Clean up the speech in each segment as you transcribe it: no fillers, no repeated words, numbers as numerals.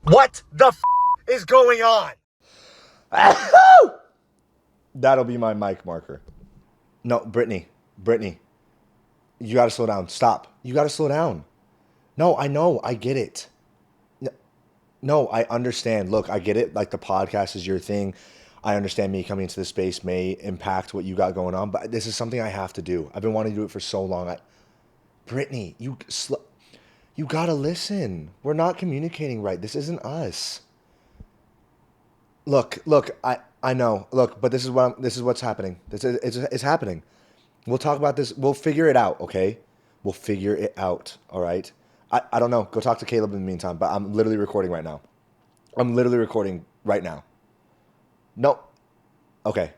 What the is going on? That'll be my mic marker. No, Brittany, you gotta slow down. Stop. You gotta slow down. No, I know. I get it. No, I understand. Look, I get it. Like the podcast is your thing. I understand me coming into this space may impact what you got going on, but this is something I have to do. I've been wanting to do it for so long. Brittany, you gotta listen. We're not communicating right. This isn't us. Look. I know. Look, but this is what's happening. It's happening. We'll talk about this. We'll figure it out. Okay, we'll figure it out. All right. I don't know. Go talk to Caleb in the meantime. But I'm literally recording right now. I'm literally recording right now. No. Okay.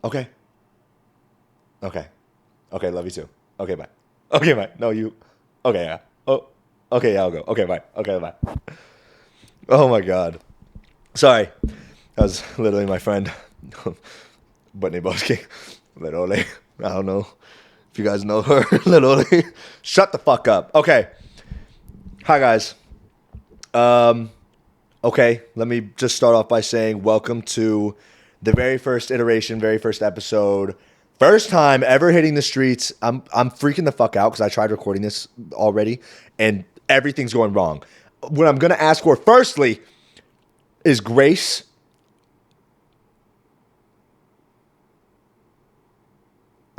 Okay. Okay. Okay. Love you too. Okay. Bye. Okay. Bye. No, you. Okay. Yeah. Oh. Okay. Yeah. I'll go. Okay. Bye. Okay. Bye. Oh my God. Sorry. That was literally my friend, Brittany Boski. Literally. I don't know if you guys know her. Literally. Shut the fuck up. Okay. Hi, guys. Okay. Let me just start off by saying welcome to the very first iteration, very first episode. First time ever hitting the streets. I'm freaking the fuck out because I tried recording this already and everything's going wrong. What I'm going to ask for firstly is grace.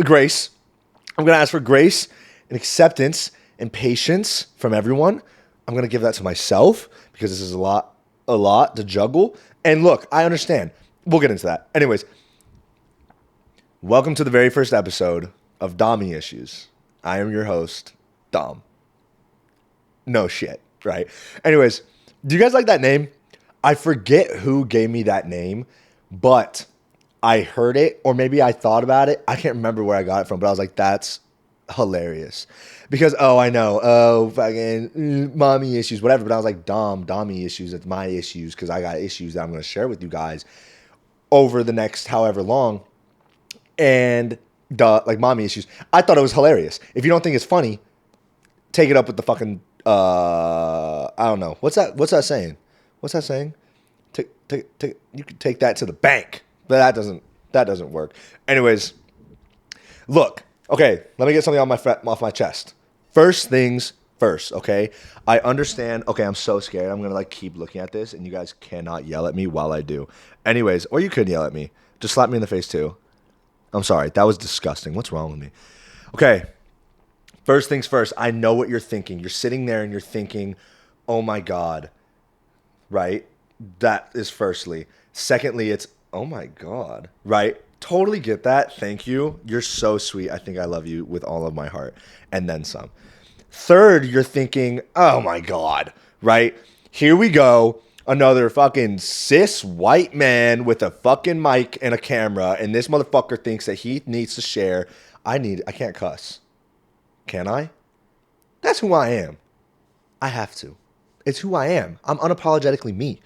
Grace. I'm going to ask for grace and acceptance and patience from everyone. I'm going to give that to myself because this is a lot to juggle. And look, I understand. We'll get into that. Anyways, welcome to the very first episode of Dommy Issues. I am your host, Dom. No shit, right? Anyways, do you guys like that name? I forget who gave me that name, but I heard it, or maybe I thought about it. I can't remember where I got it from, but I was like, that's hilarious. Because, I know, fucking mommy issues, whatever. But I was like, Dommy issues, it's my issues, because I got issues that I'm going to share with you guys over the next however long. And, like, mommy issues. I thought it was hilarious. If you don't think it's funny, take it up with the fucking, I don't know. What's that saying? What's that saying? You can take that to the bank. But that doesn't work. Anyways, look. Okay, let me get something off my chest. First things first, okay? I understand. Okay, I'm so scared. I'm going to keep looking at this and you guys cannot yell at me while I do. Anyways, or you could yell at me. Just slap me in the face too. I'm sorry. That was disgusting. What's wrong with me? Okay. First things first. I know what you're thinking. You're sitting there and you're thinking, "Oh my God." Right? That is firstly. Secondly, it's oh my God, right? Totally get that. Thank you. You're so sweet. I think I love you with all of my heart and then some. Third, you're thinking, oh my God, right? Here we go. Another fucking cis white man with a fucking mic and a camera. And this motherfucker thinks that he needs to share. I can't cuss. Can I? That's who I am. I have to. It's who I am. I'm unapologetically me.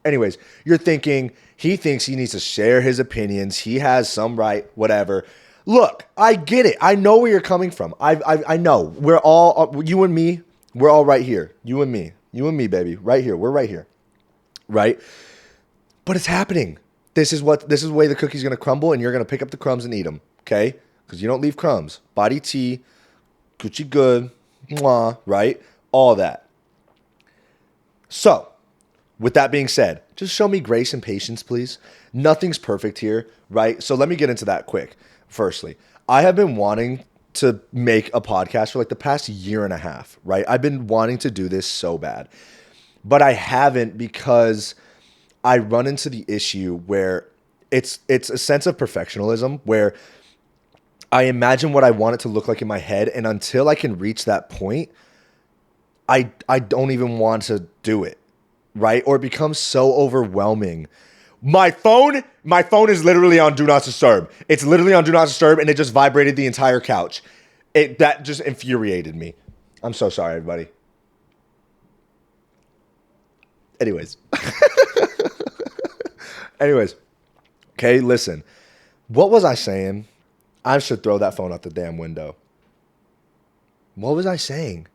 Anyways, you're thinking he thinks he needs to share his opinions. He has some right, whatever. Look, I get it. I know where you're coming from. I know. We're all, you and me, we're all right here. You and me, baby, right here. We're right here, right? But it's happening. This is the way the cookie's gonna crumble, and you're gonna pick up the crumbs and eat them, okay? Because you don't leave crumbs. Body tea, Gucci good, mwah, right? All that. So, with that being said, just show me grace and patience, please. Nothing's perfect here, right? So let me get into that quick. Firstly, I have been wanting to make a podcast for the past year and a half, right? I've been wanting to do this so bad, but I haven't because I run into the issue where it's a sense of perfectionism where I imagine what I want it to look like in my head, and until I can reach that point, I don't even want to do it. Right? Or it becomes so overwhelming. My phone is literally on Do Not Disturb. It's literally on Do Not Disturb and it just vibrated the entire couch. That just infuriated me. I'm so sorry, everybody. Anyways. Okay, listen. What was I saying? I should throw that phone out the damn window. What was I saying?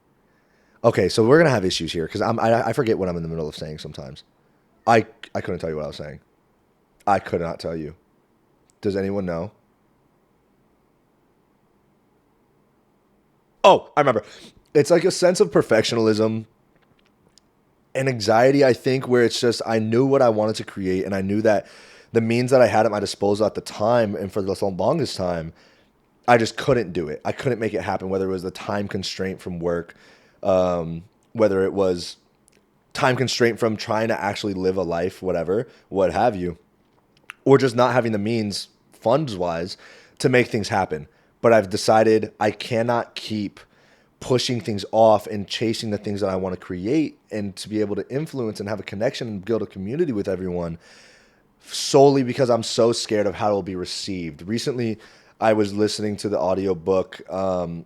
Okay, so we're gonna have issues here because I forget what I'm in the middle of saying sometimes. I couldn't tell you what I was saying. I could not tell you. Does anyone know? Oh, I remember. It's like a sense of perfectionism and anxiety, I think, where it's just I knew what I wanted to create and I knew that the means that I had at my disposal at the time and for the longest time, I just couldn't do it. I couldn't make it happen, whether it was the time constraint from work, whether it was time constraint from trying to actually live a life, whatever, what have you, or just not having the means, funds wise, to make things happen. But I've decided I cannot keep pushing things off and chasing the things that I want to create and to be able to influence and have a connection and build a community with everyone solely because I'm so scared of how it'll be received. Recently, I was listening to the audiobook.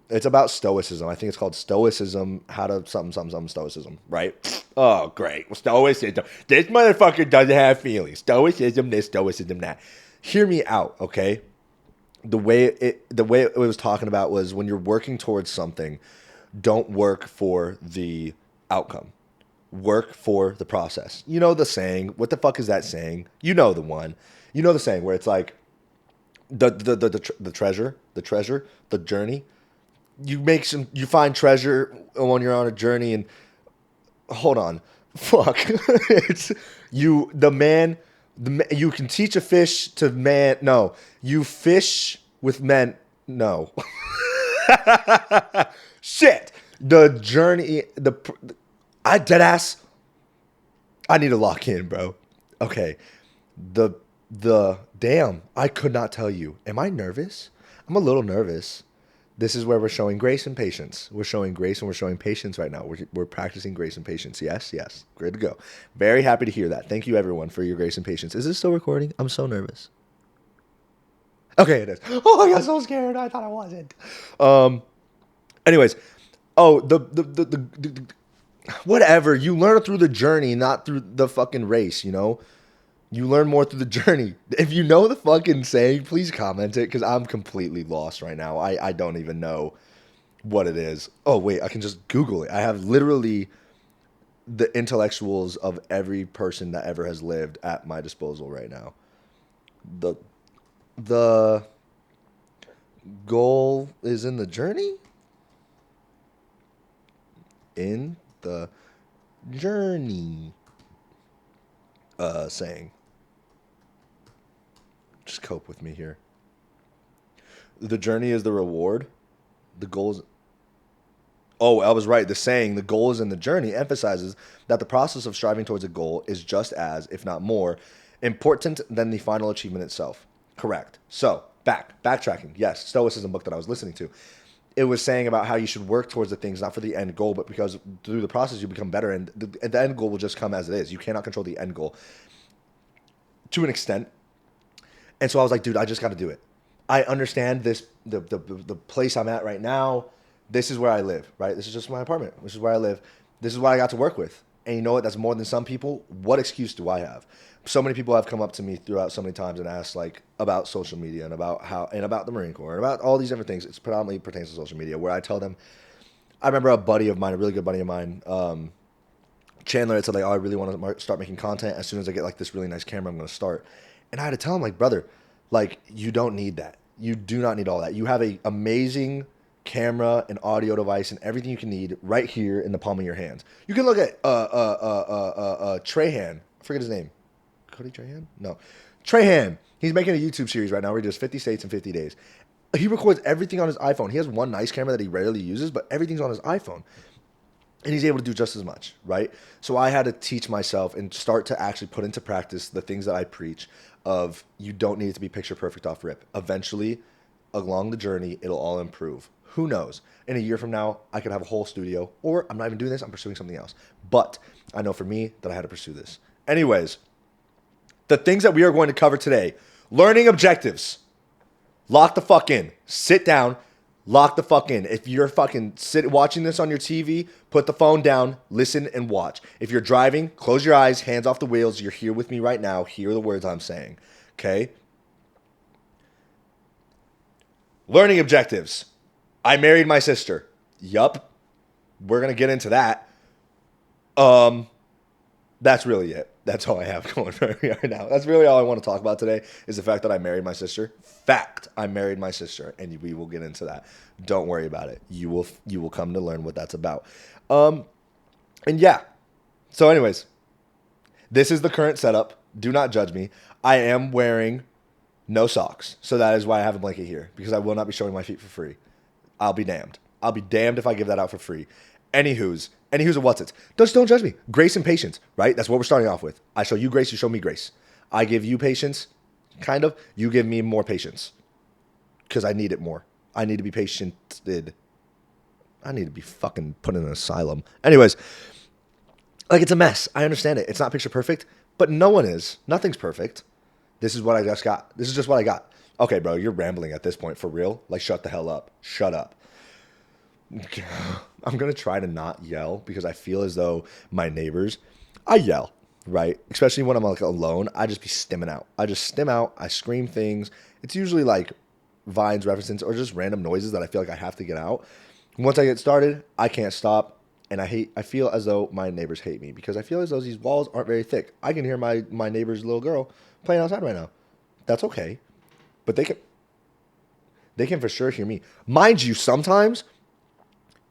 It's about stoicism. I think it's called Stoicism, how to something stoicism, right? Oh, great. Well, stoicism. This motherfucker doesn't have feelings. Stoicism this, stoicism that. Hear me out, okay? The way it was talking about was when you're working towards something, don't work for the outcome. Work for the process. You know the saying. What the fuck is that saying? You know the one. You know the saying where it's like the journey. You find treasure when you're on a journey and hold on, fuck, it's you the man. You can teach a fish to man. No, you fish with men. No, shit. The journey. I dead ass. I need to lock in, bro. Okay. The the damn, I could not tell you. Am I nervous? I'm a little nervous. This is where we're showing grace and patience. We're showing grace and we're showing patience right now. We're practicing grace and patience. Yes, yes. Good to go. Very happy to hear that. Thank you, everyone, for your grace and patience. Is this still recording? I'm so nervous. Okay, it is. Oh, I got so scared. I thought I wasn't. Anyways, oh, whatever. You learn through the journey, not through the fucking race, you know? You learn more through the journey. If you know the fucking saying, please comment it because I'm completely lost right now. I don't even know what it is. Oh, wait, I can just Google it. I have literally the intellectuals of every person that ever has lived at my disposal right now. The the goal is in the journey? In the journey saying. Just cope with me here. The journey is the reward. The goal is. Oh, I was right. The saying, the goal is in the journey, emphasizes that the process of striving towards a goal is just as, if not more, important than the final achievement itself. Correct. So, backtracking. Yes, Stoicism book that I was listening to. It was saying about how you should work towards the things, not for the end goal, but because through the process you become better, and the end goal will just come as it is. You cannot control the end goal to an extent. And so I was like, dude, I just got to do it. I understand this, the place I'm at right now. This is where I live, right? This is just my apartment. This is where I live. This is what I got to work with. And you know what? That's more than some people. What excuse do I have? So many people have come up to me throughout so many times and asked like about social media and about how and about the Marine Corps and about all these different things. It's predominantly pertains to social media where I tell them. I remember a buddy of mine, a really good buddy of mine, Chandler had said like, "Oh, I really want to start making content. As soon as I get like this really nice camera, I'm going to start." And I had to tell him like, "Brother, like you don't need that. You do not need all that. You have a amazing camera and audio device and everything you can need right here in the palm of your hands. You can look at Trahan. I forget his name. Cody Trahan? No, Trahan. He's making a YouTube series right now where he does 50 states in 50 days. He records everything on his iPhone. He has one nice camera that he rarely uses, but everything's on his iPhone and he's able to do just as much, right? So I had to teach myself and start to actually put into practice the things that I preach of you don't need it to be picture perfect off rip. Eventually, along the journey, it'll all improve. Who knows? In a year from now, I could have a whole studio, or I'm not even doing this, I'm pursuing something else. But I know for me that I had to pursue this. Anyways, the things that we are going to cover today, learning objectives. Lock the fuck in. Sit down. Lock the fuck in. If you're fucking watching this on your TV, put the phone down, listen and watch. If you're driving, close your eyes, hands off the wheels. You're here with me right now. Hear the words I'm saying. Okay? Learning objectives. I married my sister. Yup. we're going to get into that. That's really it. That's all I have going for me right now. That's really all I want to talk about today is the fact that I married my sister. Fact, I married my sister, and we will get into that. Don't worry about it. You will come to learn what that's about. And yeah. So anyways, this is the current setup. Do not judge me. I am wearing no socks. So that is why I have a blanket here, because I will not be showing my feet for free. I'll be damned. I'll be damned if I give that out for free. Anywho's a what's it. Just don't judge me. Grace and patience, right? That's what we're starting off with. I show you grace, you show me grace. I give you patience, kind of. You give me more patience, because I need it more. I need to be patiented. I need to be fucking put in an asylum. Anyways, like, it's a mess. I understand it. It's not picture perfect, but no one is. Nothing's perfect. This is what I just got. This is just what I got. Okay, bro, you're rambling at this point, for real. Like, shut the hell up. Shut up. I'm going to try to not yell because I feel as though my neighbors, I yell, right? Especially when I'm like alone, I just be stimming out. I just stim out. I scream things. It's usually like Vines references or just random noises that I feel like I have to get out. Once I get started, I can't stop. And I feel as though my neighbors hate me because I feel as though these walls aren't very thick. I can hear my neighbor's little girl playing outside right now. That's okay. But they can for sure hear me. Mind you, sometimes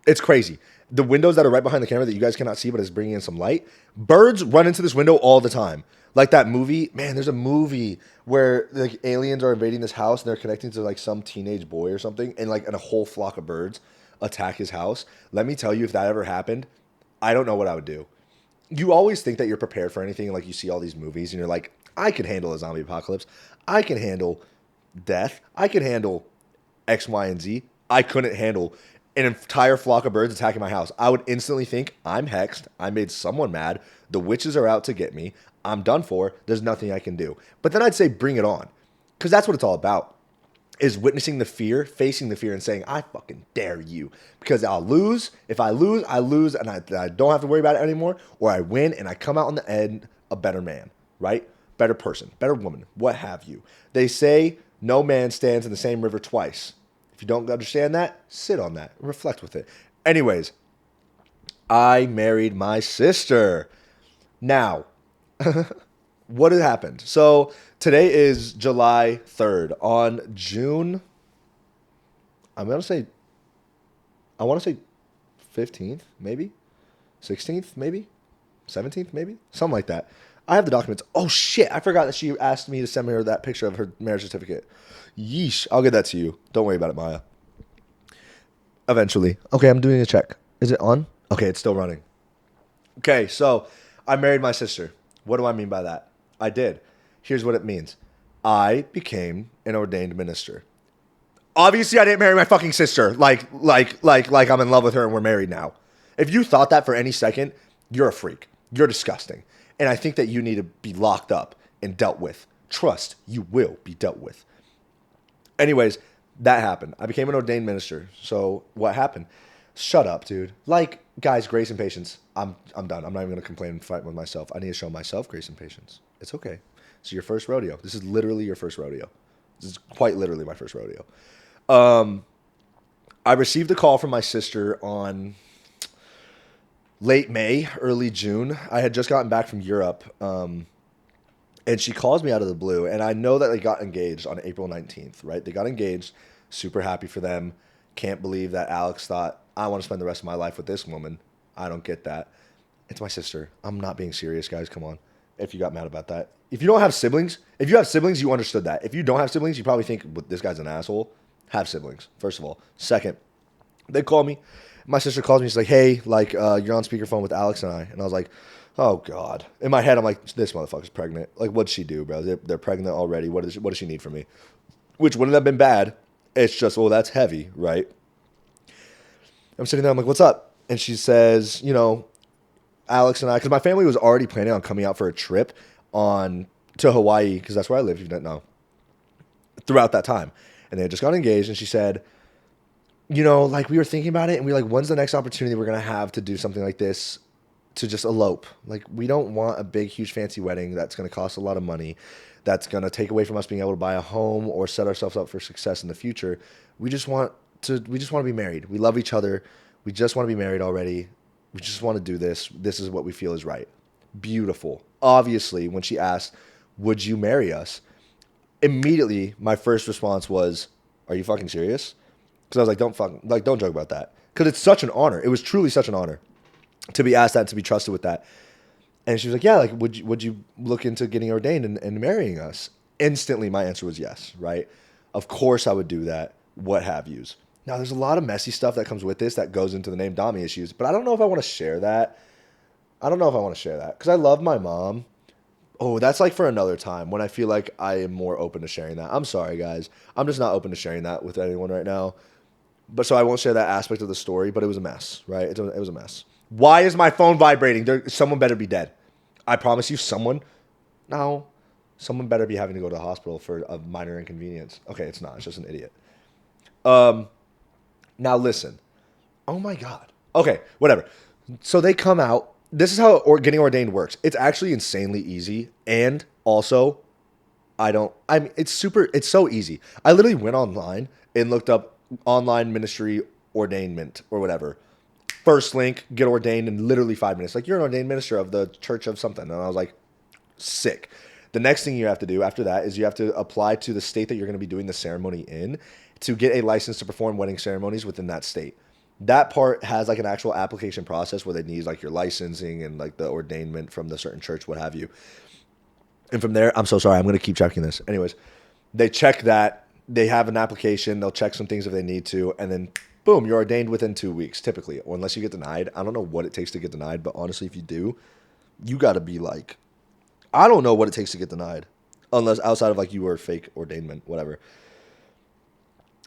it's crazy. The windows that are right behind the camera that you guys cannot see, but is bringing in some light. Birds run into this window all the time. Like that movie, man, there's a movie where like aliens are invading this house and they're connecting to like some teenage boy or something, and a whole flock of birds attack his house. Let me tell you, if that ever happened, I don't know what I would do. You always think that you're prepared for anything, like you see all these movies and you're like, I could handle a zombie apocalypse. I can handle death. I can handle X, Y, and Z. I couldn't handle an entire flock of birds attacking my house. I would instantly think, I'm hexed. I made someone mad. The witches are out to get me. I'm done for. There's nothing I can do. But then I'd say bring it on. Because that's what it's all about. Is witnessing the fear, facing the fear, and saying, I fucking dare you. Because I'll lose. If I lose, I lose, and I don't have to worry about it anymore. Or I win, and I come out on the end a better man, right? Better person, better woman, what have you. They say no man stands in the same river twice. If you don't understand that, sit on that. Reflect with it. Anyways, I married my sister. Now, what had happened? So today is July 3rd. On June, I want to say 15th, maybe? 16th, maybe? 17th, maybe? Something like that. I have the documents. Oh, shit. I forgot that she asked me to send her that picture of her marriage certificate. Yeesh. I'll get that to you. Don't worry about it, Maya. Eventually. Okay, I'm doing a check. Is it on? Okay, it's still running. Okay, so I married my sister. What do I mean by that? I did. Here's what it means. I became an ordained minister. Obviously, I didn't marry my fucking sister. Like I'm in love with her and we're married now. If you thought that for any second, you're a freak. You're disgusting. And I think that you need to be locked up and dealt with. Trust, you will be dealt with. Anyways, that happened. I became an ordained minister. So what happened? Shut up, dude. Like, guys, grace and patience. I'm done. I'm not even going to complain and fight with myself. I need to show myself grace and patience. It's okay. It's your first rodeo. This is literally your first rodeo. This is quite literally my first rodeo. I received a call from my sister on late May, early June. I had just gotten back from Europe. And she calls me out of the blue. And I know that they got engaged on April 19th, right? They got engaged. Super happy for them. Can't believe that Alex thought, I want to spend the rest of my life with this woman. I don't get that. It's my sister. I'm not being serious, guys. Come on. If you got mad about that. If you don't have siblings, you understood that. If you don't have siblings, you probably think, well, this guy's an asshole. Have siblings, first of all. Second, they call me. My sister calls me. She's like, hey, you're on speakerphone with Alex and I. And I was like, oh, God. In my head, I'm like, this motherfucker's pregnant. Like, what'd she do, bro? They're pregnant already. What does she need from me? Which wouldn't have been bad. It's just, well, that's heavy, right? I'm sitting there. I'm like, what's up? And she says, Alex and I, because my family was already planning on coming out for a trip to Hawaii, because that's where I live, if you didn't know, throughout that time. And they had just got engaged. And she said, we were thinking about it. And we were like, when's the next opportunity we're going to have to do something like this? To just elope. Like, we don't want a big, huge, fancy wedding that's going to cost a lot of money, that's going to take away from us being able to buy a home or set ourselves up for success in the future. We just want to be married. We love each other. We just want to be married already. We just want to do this. This is what we feel is right. Beautiful. Obviously, when she asked, would you marry us? Immediately, my first response was, are you fucking serious? Because I was like, don't joke about that. Because it's such an honor. It was truly such an honor to be asked that, to be trusted with that. And she was like, yeah, like, would you look into getting ordained and marrying us? Instantly, my answer was yes, right? Of course I would do that, what have yous. Now, there's a lot of messy stuff that comes with this that goes into the name Dami issues, but I don't know if I want to share that. I don't know if I want to share that because I love my mom. Oh, that's like for another time when I feel like I am more open to sharing that. I'm sorry, guys. I'm just not open to sharing that with anyone right now. But so I won't share that aspect of the story, but it was a mess, right? It was a mess. Why is my phone vibrating? Someone better be dead. I promise you, someone. No, someone better be having to go to the hospital for a minor inconvenience. Okay, it's not. It's just an idiot. Now listen. Oh my God. Okay, whatever. So they come out. This is how getting ordained works. It's actually insanely easy. And also, it's so easy. I literally went online and looked up online ministry ordainment or whatever. First link, get ordained in literally 5 minutes. Like, you're an ordained minister of the church of something. And I was like, sick. The next thing you have to do after that is you have to apply to the state that you're going to be doing the ceremony in to get a license to perform wedding ceremonies within that state. That part has like an actual application process where they need like your licensing and like the ordainment from the certain church, what have you. And from there, I'm so sorry, I'm going to keep checking this. Anyways, they check that. They have an application. They'll check some things if they need to. And then, boom, you're ordained within 2 weeks, typically. Or unless you get denied. I don't know what it takes to get denied. But honestly, if you do, you got to be like, I don't know what it takes to get denied. Unless outside of like you were fake ordainment, whatever.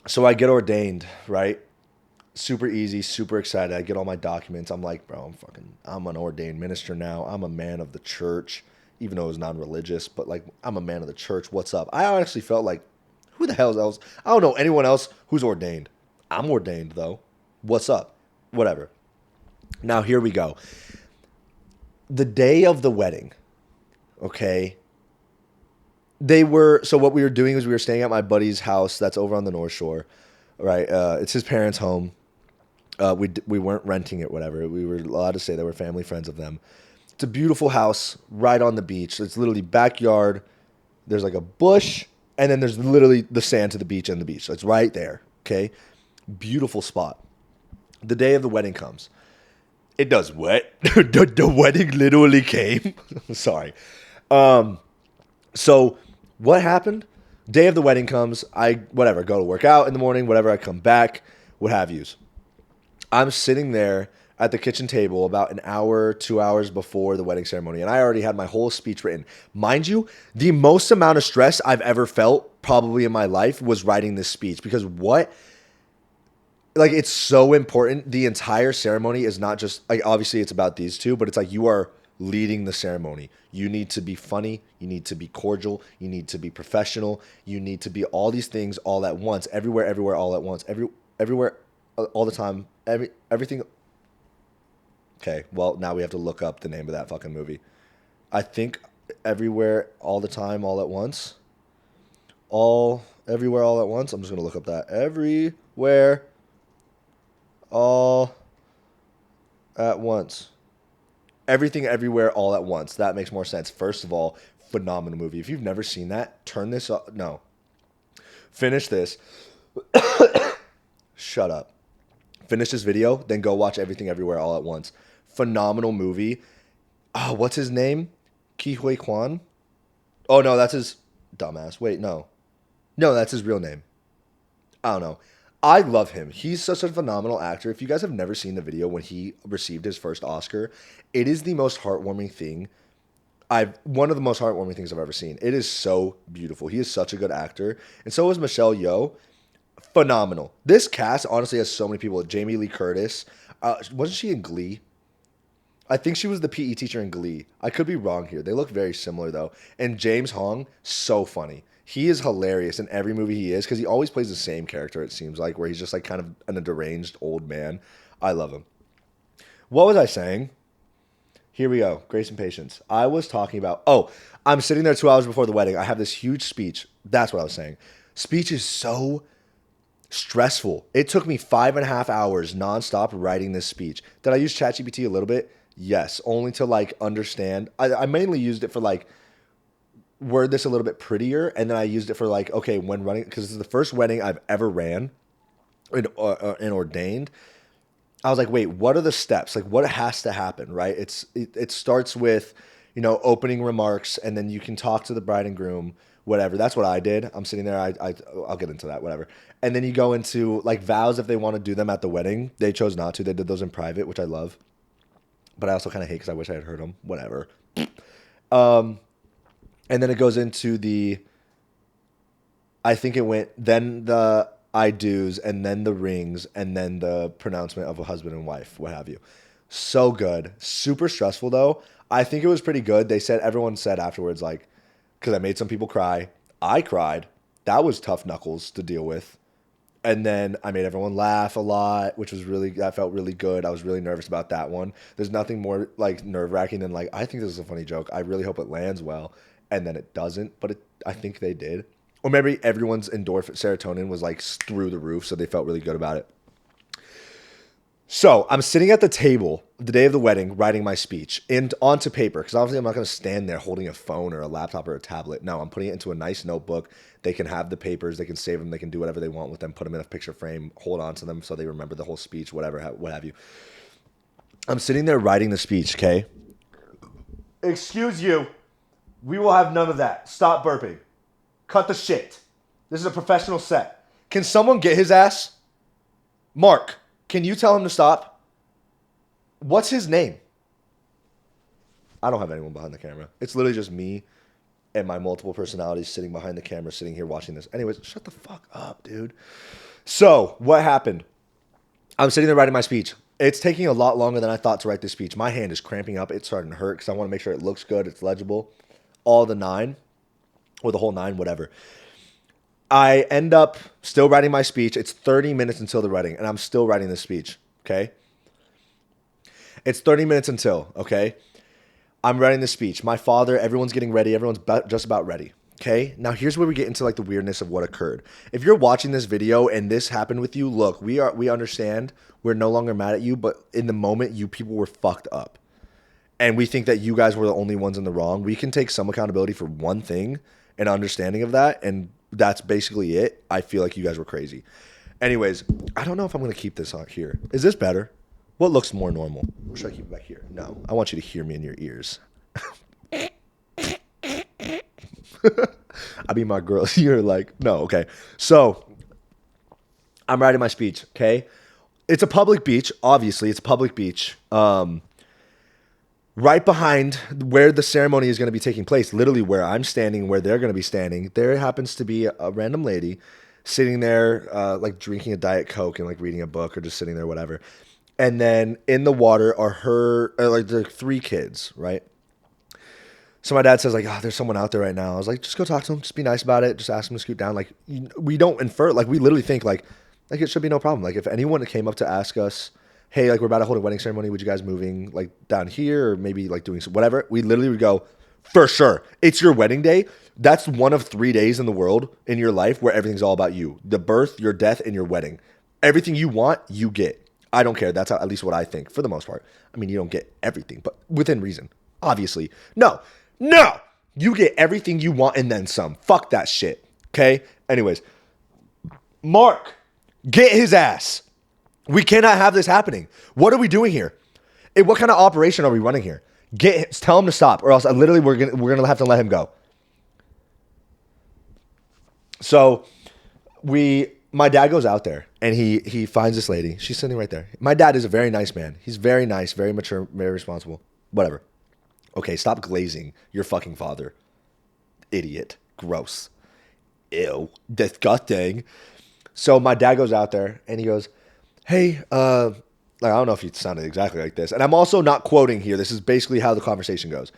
So I get ordained, right? Super easy, super excited. I get all my documents. I'm like, bro, I'm an ordained minister now. I'm a man of the church, even though it was non-religious, but like, I'm a man of the church. What's up? I honestly felt like, who the hell else? I don't know anyone else who's ordained. I'm ordained though. What's up? Whatever. Now here we go. The day of the wedding, okay? So what we were doing is we were staying at my buddy's house that's over on the North Shore, right? It's his parents' home. We weren't renting it, whatever. We were allowed to say they were family friends of them. It's a beautiful house right on the beach. It's literally backyard. There's like a bush, and then there's literally the sand to the beach and the beach. So it's right there, okay? Beautiful spot. The day of the wedding comes. It does what? The wedding literally came. Sorry. So what happened? Day of the wedding comes. I go to work out in the morning, whatever. I come back, what have yous. I'm sitting there at the kitchen table about an hour, 2 hours before the wedding ceremony, and I already had my whole speech written. Mind you, the most amount of stress I've ever felt probably in my life was writing this speech because it's so important. The entire ceremony is not just, like, obviously it's about these two, but it's like you are leading the ceremony. You need to be funny. You need to be cordial. You need to be professional. You need to be all these things all at once, everywhere, all at once, everywhere, all the time, everything. Okay, well, now we have to look up the name of that fucking movie. I think Everywhere, All the Time, All at Once. Everywhere, All at Once. I'm just going to look up that. Everywhere, All at Once. Everything, Everywhere, All at Once. That makes more sense. First of all, phenomenal movie. If you've never seen that, turn this up. No. Finish this. Shut up. Finish this video, then go watch Everything Everywhere All at Once. Phenomenal movie. Oh, what's his name? Ki Hui Kwan? Oh, no, that's his dumbass. Wait, no. No, that's his real name. I don't know. I love him. He's such a phenomenal actor. If you guys have never seen the video when he received his first Oscar, it is the most heartwarming thing. One of the most heartwarming things I've ever seen. It is so beautiful. He is such a good actor. And so is Michelle Yeoh. Phenomenal. This cast honestly has so many people. Jamie Lee Curtis. Wasn't she in Glee? I think she was the PE teacher in Glee. I could be wrong here. They look very similar though. And James Hong, so funny. He is hilarious in every movie he is because he always plays the same character, it seems like, where he's just like kind of a deranged old man. I love him. What was I saying? Here we go. Grace and patience. I was talking about, I'm sitting there 2 hours before the wedding. I have this huge speech. That's what I was saying. Speech is so Stressful. It took me 5.5 hours nonstop writing this speech. Did I use ChatGPT a little bit? Yes, only to like understand. I mainly used it for like word this a little bit prettier, and then I used it for like, okay, when running, because this is the first wedding I've ever ran in ordained. I was like, wait, what are the steps? Like, what has to happen, right? It starts with, opening remarks, and then you can talk to the bride and groom, whatever. That's what I did. I'm sitting there. I'll get into that, whatever. And then you go into like vows if they want to do them at the wedding. They chose not to. They did those in private, which I love. But I also kind of hate because I wish I had heard them. Whatever. And then it goes into I think it went, then the I do's, and then the rings, and then the pronouncement of a husband and wife, what have you. So good. Super stressful though. I think it was pretty good. Everyone said afterwards, like, because I made some people cry. I cried. That was tough knuckles to deal with. And then I made everyone laugh a lot, that felt really good. I was really nervous about that one. There's nothing more like nerve wracking than like, I think this is a funny joke. I really hope it lands well. And then it doesn't, but I think they did. Or maybe everyone's serotonin was like through the roof, so they felt really good about it. So I'm sitting at the table the day of the wedding, writing my speech onto paper, because obviously I'm not going to stand there holding a phone or a laptop or a tablet. No, I'm putting it into a nice notebook. They can have the papers, they can save them, they can do whatever they want with them, put them in a picture frame, hold on to them so they remember the whole speech, whatever, what have you. I'm sitting there writing the speech, okay? Excuse you. We will have none of that. Stop burping. Cut the shit. This is a professional set. Can someone get his ass? Mark, can you tell him to stop? What's his name? I don't have anyone behind the camera. It's literally just me and my multiple personalities sitting behind the camera, sitting here watching this. Anyways, shut the fuck up, dude. So, what happened? I'm sitting there writing my speech. It's taking a lot longer than I thought to write this speech. My hand is cramping up. It's starting to hurt because I want to make sure it looks good, it's legible. All the 9, or the whole 9, whatever. I end up still writing my speech. It's 30 minutes until the wedding, and I'm still writing this speech, okay? It's 30 minutes until, okay? I'm writing the speech. My father, everyone's getting ready. Everyone's just about ready, okay? Now, here's where we get into, like, the weirdness of what occurred. If you're watching this video and this happened with you, look, we understand. We're no longer mad at you, but in the moment, you people were fucked up. And we think that you guys were the only ones in the wrong. We can take some accountability for one thing and understanding of that, and that's basically it. I feel like you guys were crazy. Anyways, I don't know if I'm going to keep this on here. Is this better? What looks more normal? Or should I keep it back here? No, I want you to hear me in your ears. I mean, my girl, you're like, no, okay. So, I'm writing my speech, okay? It's a public beach, obviously. It's a public beach. Right behind where the ceremony is going to be taking place, literally where I'm standing, where they're going to be standing, there happens to be a random lady sitting there, like drinking a Diet Coke and like reading a book or just sitting there, whatever. And then in the water are like the 3 kids, right? So my dad says like, oh, there's someone out there right now. I was like, just go talk to him. Just be nice about it. Just ask him to scoot down. Like we don't infer, like we literally think like it should be no problem. Like if anyone came up to ask us, hey, like we're about to hold a wedding ceremony. Would you guys moving like down here or maybe like doing some, whatever? We literally would go, for sure. It's your wedding day. That's one of 3 days in the world in your life where everything's all about you. The birth, your death, and your wedding. Everything you want, you get. I don't care. That's at least what I think for the most part. I mean, you don't get everything, but within reason. Obviously. No. You get everything you want and then some. Fuck that shit. Okay? Anyways. Mark, get his ass. We cannot have this happening. What are we doing here? What kind of operation are we running here? Tell him to stop, or else literally we're gonna have to let him go. So my dad goes out there and he finds this lady. She's sitting right there. My dad is a very nice man. He's very nice, very mature, very responsible. Whatever. Okay, stop glazing your fucking father. Idiot. Gross. Ew. Disgusting. So my dad goes out there and he goes, hey, like, I don't know if he sounded exactly like this. And I'm also not quoting here. This is basically how the conversation goes.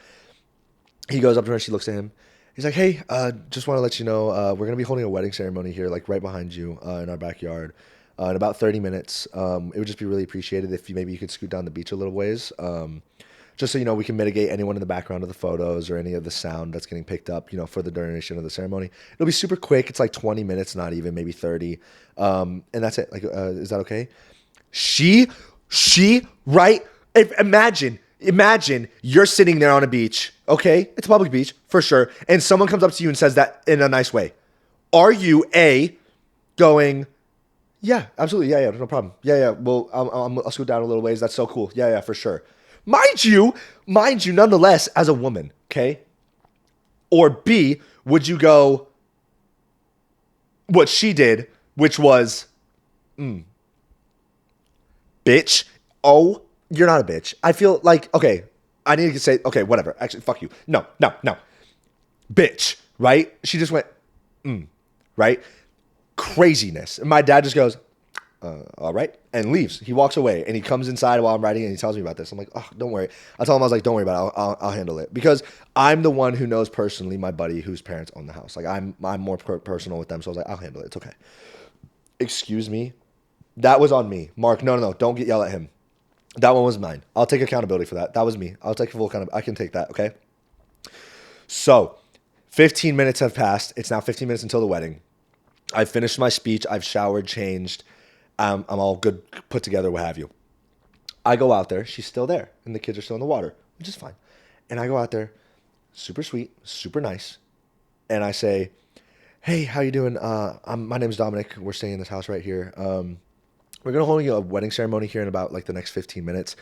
He goes up to her and she looks at him. He's like, hey, just want to let you know, we're going to be holding a wedding ceremony here, like right behind you in our backyard in about 30 minutes. It would just be really appreciated if maybe you could scoot down the beach a little ways. just so you know, we can mitigate anyone in the background of the photos or any of the sound that's getting picked up, you know, for the duration of the ceremony. It'll be super quick. It's like 20 minutes, not even, maybe 30. And that's it. Like, is that okay? She, right? Imagine you're sitting there on a beach, okay? It's a public beach, for sure. And someone comes up to you and says that in a nice way. Are you, A, going, yeah, absolutely, yeah, no problem. Yeah, well, I'll scoot down a little ways. That's so cool. Yeah, for sure. Mind you, nonetheless, as a woman, okay? Or B, would you go what she did, which was, bitch, oh, you're not a bitch. I feel like, okay, I need to say, okay, whatever. Actually, fuck you. No. Bitch, right? She just went, right? Craziness. And my dad just goes, all right, and leaves. He walks away, and he comes inside while I'm writing, and he tells me about this. I'm like, oh, don't worry. I tell him, I was like, don't worry about it. I'll handle it. Because I'm the one who knows personally my buddy whose parents own the house. Like, I'm more personal with them, so I was like, I'll handle it. It's okay. Excuse me? That was on me. Mark, no. Don't yell at him. That one was mine. I'll take accountability for that. That was me. I'll take full accountability. I can take that, okay? So, 15 minutes have passed. It's now 15 minutes until the wedding. I've finished my speech. I've showered, changed. I'm all good, put together, what have you. I go out there. She's still there, and the kids are still in the water, which is fine. And I go out there, super sweet, super nice, and I say, hey, how you doing? My name's Dominic. We're staying in this house right here. We're going to hold a wedding ceremony here in about like the next 15 minutes.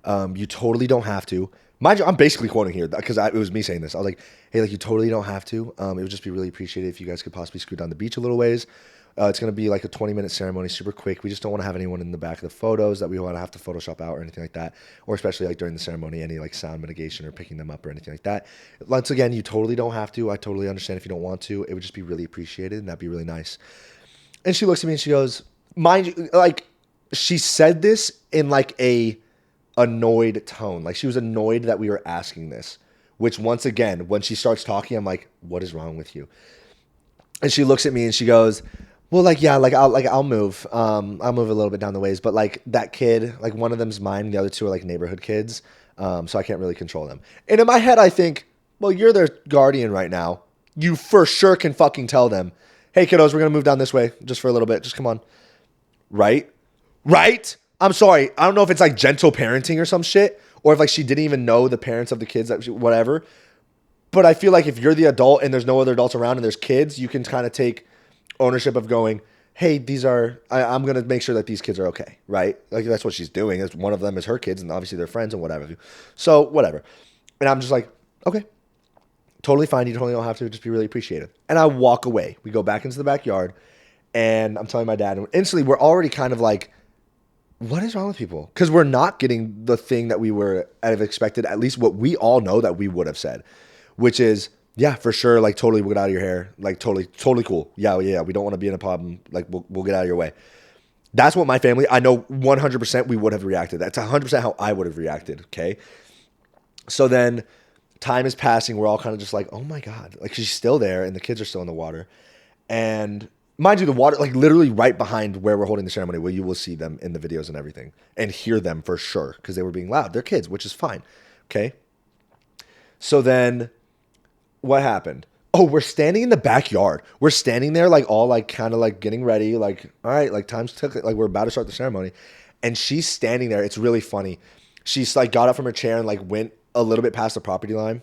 You totally don't have to. Mind you, I'm basically quoting here because it was me saying this. I was like, hey, like you totally don't have to. It would just be really appreciated if you guys could possibly scoot down the beach a little ways. It's going to be like a 20-minute ceremony, super quick. We just don't want to have anyone in the back of the photos that we want to have to Photoshop out or anything like that. Or especially like during the ceremony, any like sound mitigation or picking them up or anything like that. Once again, you totally don't have to. I totally understand if you don't want to. It would just be really appreciated, and that'd be really nice. And she looks at me and she goes, mind you, like, she said this in like a annoyed tone. Like she was annoyed that we were asking this, which once again, when she starts talking, I'm like, what is wrong with you? And she looks at me and she goes, well, like, yeah, I'll move. I'll move a little bit down the ways, but like that kid, like one of them's mine. The other two are like neighborhood kids. So I can't really control them. And in my head, I think, well, you're their guardian right now. You for sure can fucking tell them, hey kiddos, we're going to move down this way just for a little bit. Just come on. Right? I'm sorry. I don't know if it's like gentle parenting or some shit, or if like she didn't even know the parents of the kids, whatever. But I feel like if you're the adult and there's no other adults around and there's kids, you can kind of take ownership of going, hey, I'm going to make sure that these kids are okay, right? Like that's what she's doing. One of them is her kids and obviously they're friends and whatever. So whatever. And I'm just like, okay, totally fine. You totally don't have to. Just be really appreciative. And I walk away. We go back into the backyard and I'm telling my dad, and instantly we're already kind of like, what is wrong with people? Because we're not getting the thing that we would have expected, at least what we all know that we would have said, which is, yeah, for sure, like totally we'll get out of your hair. Like totally cool. Yeah, we don't want to be in a problem. Like we'll get out of your way. That's what my family, I know 100% we would have reacted. That's 100% how I would have reacted, okay? So then time is passing. We're all kind of just like, oh my God. Like she's still there and the kids are still in the water. And mind you, the water, like literally right behind where we're holding the ceremony, where you will see them in the videos and everything and hear them for sure because they were being loud. They're kids, which is fine. Okay. So then what happened? Oh, we're standing in the backyard. We're standing there like all like kind of like getting ready. Like, all right, like time's took, like we're about to start the ceremony. And she's standing there. It's really funny. She's like got up from her chair and like went a little bit past the property line.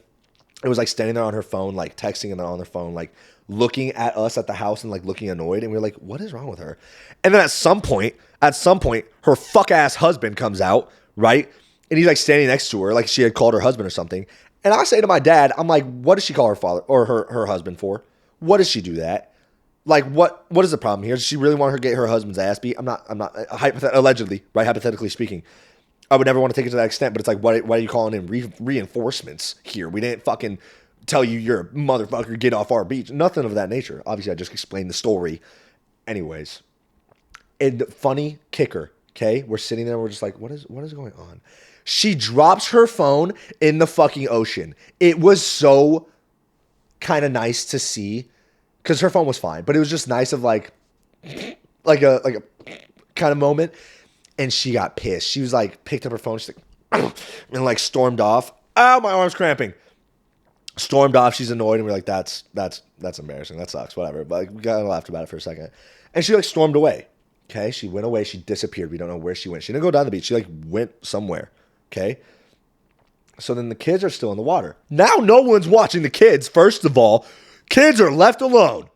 It was like standing there on her phone, like texting and then on her phone, like looking at us at the house and like looking annoyed. And we were like, what is wrong with her? And then at some point, her fuck ass husband comes out, right? And he's like standing next to her, like she had called her husband or something. And I say to my dad, I'm like, what does she call her father or her husband for? What does she do that? Like, what is the problem here? Does she really want her to get her husband's ass beat? I'm not allegedly, right? Hypothetically speaking. I would never want to take it to that extent, but it's like, why are you calling in reinforcements here? We didn't fucking tell you you're a motherfucker, get off our beach. Nothing of that nature. Obviously, I just explained the story. Anyways, and funny kicker, okay? We're sitting there, we're just like, what is going on? She drops her phone in the fucking ocean. It was so kind of nice to see because her phone was fine, but it was just nice of like a kind of moment. And she got pissed. She was like, picked up her phone. She's like, and like stormed off. Ow, my arm's cramping. Stormed off. She's annoyed, and we're like, that's embarrassing. That sucks. Whatever. But like, we kind of laughed about it for a second, and she like stormed away. Okay, she went away. She disappeared. We don't know where she went. She didn't go down the beach. She like went somewhere. Okay. So then the kids are still in the water. Now no one's watching the kids. First of all, kids are left alone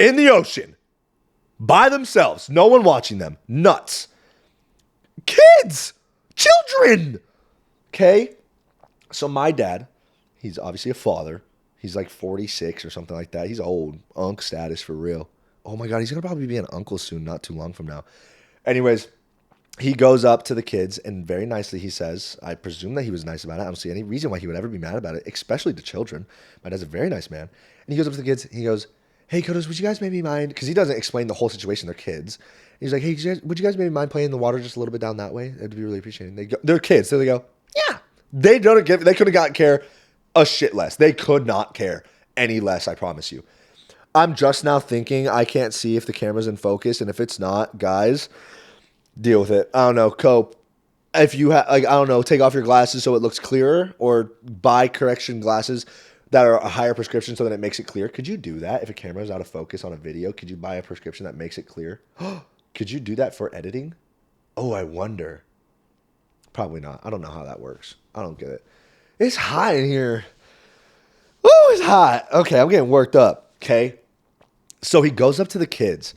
in the ocean by themselves. No one watching them. Nuts. Kids, children. Okay. So my dad, he's obviously a father. He's like 46 or something like that. He's old. Unc status for real. Oh my God, he's going to probably be an uncle soon, not too long from now. Anyways, he goes up to the kids and very nicely he says, I presume that he was nice about it. I don't see any reason why he would ever be mad about it, especially to children. My dad's a very nice man. And he goes up to the kids and he goes, hey, kiddos, would you guys maybe mind? Because he doesn't explain the whole situation. They're kids. And he's like, hey, would you guys maybe mind playing in the water just a little bit down that way? It'd be really appreciated. They're kids. So they go, yeah. They could have got care a shit less. They could not care any less, I promise you. I'm just now thinking I can't see if the camera's in focus, and if it's not, guys, deal with it. I don't know, cope. If you have, like, I don't know, take off your glasses so it looks clearer, or buy correction glasses that are a higher prescription so that it makes it clear. Could you do that if a camera is out of focus on a video? Could you buy a prescription that makes it clear? Could you do that for editing? Oh, I wonder. Probably not. I don't know how that works. I don't get it. It's hot in here. Oh, it's hot. Okay, I'm getting worked up. Okay. So he goes up to the kids.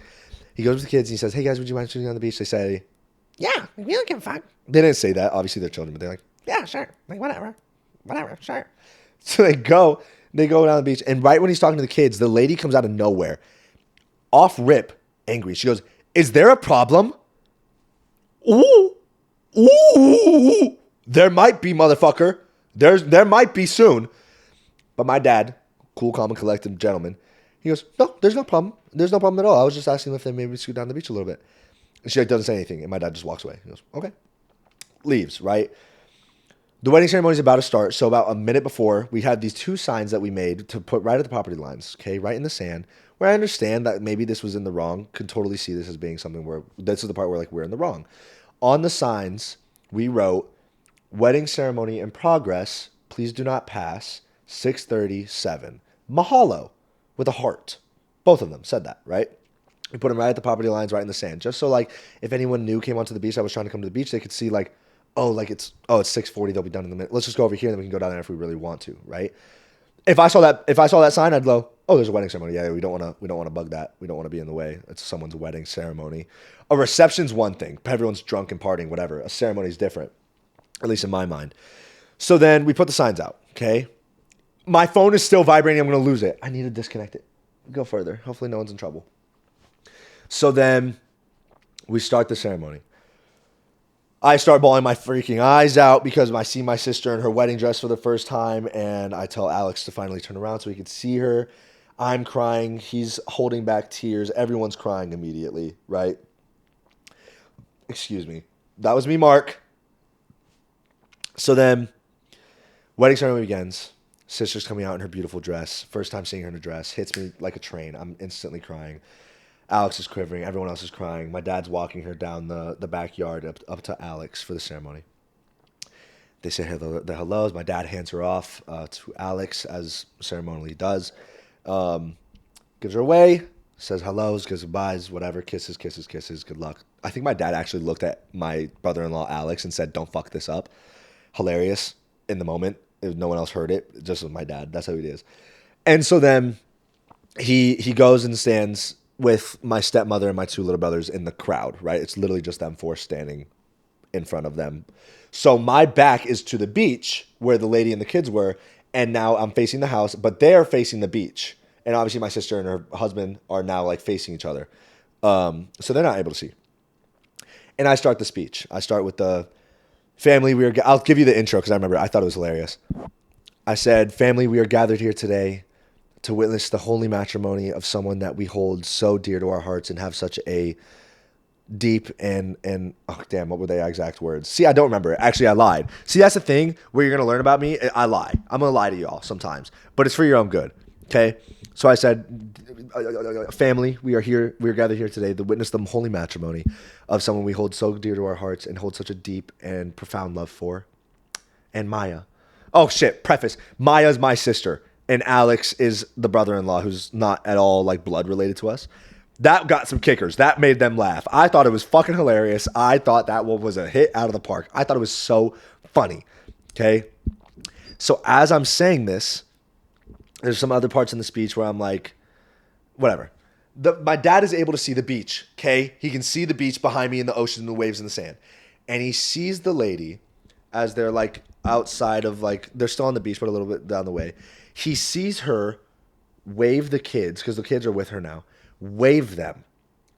He goes to the kids and he says, hey guys, would you mind shooting on the beach? They say, yeah, we don't give a fuck. They didn't say that. Obviously they're children, but they're like, yeah, sure. Like, whatever, sure. So they go down the beach. And right when he's talking to the kids, the lady comes out of nowhere, off rip, angry. She goes, is there a problem? Ooh. There might be, motherfucker. There might be soon. But my dad, cool, calm, and collected gentleman, he goes, no, there's no problem. There's no problem at all. I was just asking if they maybe scoot down the beach a little bit. And she like, doesn't say anything. And my dad just walks away. He goes, okay. Leaves, right? The wedding ceremony is about to start. So about a minute before, we had these two signs that we made to put right at the property lines, okay, right in the sand, where I understand that maybe this was in the wrong. Could totally see this as being something where this is the part where like we're in the wrong. On the signs, we wrote, wedding ceremony in progress. Please do not pass. 6:37. Mahalo. With a heart. Both of them said that, right? We put them right at the property lines, right in the sand. Just so like if anyone new came onto the beach that was trying to come to the beach, they could see like, it's 6:40, they'll be done in a minute. Let's just go over here and then we can go down there if we really want to, right? If I saw that sign, I'd go, oh, there's a wedding ceremony. Yeah, we don't want to bug that. We don't want to be in the way. It's someone's wedding ceremony. A reception's one thing. Everyone's drunk and partying, whatever. A ceremony's different, at least in my mind. So then we put the signs out, okay? My phone is still vibrating. I'm going to lose it. I need to disconnect it. Go further. Hopefully no one's in trouble. So then we start the ceremony. I start bawling my freaking eyes out because I see my sister in her wedding dress for the first time, and I tell Alex to finally turn around so he could see her. I'm crying. He's holding back tears. Everyone's crying immediately, right? Excuse me. That was me, Mark. So then wedding ceremony begins. Sister's coming out in her beautiful dress. First time seeing her in a dress. Hits me like a train. I'm instantly crying. Alex is quivering. Everyone else is crying. My dad's walking her down the backyard up to Alex for the ceremony. They say the hellos. My dad hands her off to Alex, as ceremonially does. Gives her away. Says hellos, gives goodbyes, whatever. Kisses. Good luck. I think my dad actually looked at my brother-in-law, Alex, and said, don't fuck this up. Hilarious in the moment. If no one else heard it, just with my dad. That's how it is. And so then he goes and stands with my stepmother and my two little brothers in the crowd, right? It's literally just them four standing in front of them. So my back is to the beach where the lady and the kids were, and now I'm facing the house, but they're facing the beach. And obviously my sister and her husband are now like facing each other. So they're not able to see. And I start the speech. I start with the family. I'll give you the intro because I remember I thought it was hilarious. I said, family, we are gathered here today to witness the holy matrimony of someone that we hold so dear to our hearts and have such a deep and oh damn, what were the exact words? See, I don't remember it. Actually, I lied. See, that's the thing where you're gonna learn about me. I lie. I'm gonna lie to y'all sometimes, but it's for your own good. Okay. So I said, family, we are gathered here today to witness the holy matrimony of someone we hold so dear to our hearts and hold such a deep and profound love for. and Maya. Oh shit, preface. Maya's my sister and Alex is the brother-in-law who's not at all like blood related to us. That got some kickers. That made them laugh. I thought it was fucking hilarious. I thought that one was a hit out of the park. I thought it was so funny. Okay? So as I'm saying this, there's some other parts in the speech where I'm like, whatever. My dad is able to see the beach, okay? He can see the beach behind me in the ocean and the waves and the sand. And he sees the lady as they're like outside of like, they're still on the beach, but a little bit down the way. He sees her wave the kids, because the kids are with her now, wave them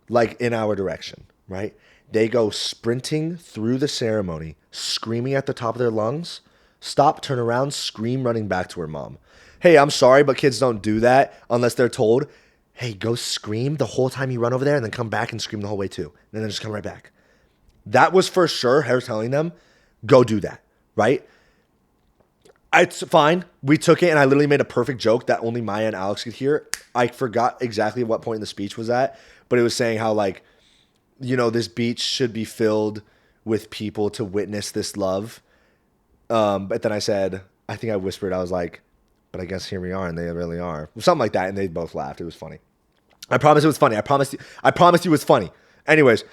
like in our direction, right? They go sprinting through the ceremony, screaming at the top of their lungs, stop, turn around, scream, running back to her mom. Hey, I'm sorry, but kids don't do that unless they're told, hey, go scream the whole time you run over there and then come back and scream the whole way too. And then just come right back. That was for sure her telling them, go do that, right? It's fine. We took it and I literally made a perfect joke that only Maya and Alex could hear. I forgot exactly what point in the speech was at, but it was saying how like, you know, this beach should be filled with people to witness this love. But then I said, I think I whispered, I was like, but I guess here we are and they really are. Something like that. And they both laughed. It was funny. I promise it was funny. I promised you it was funny. Anyways,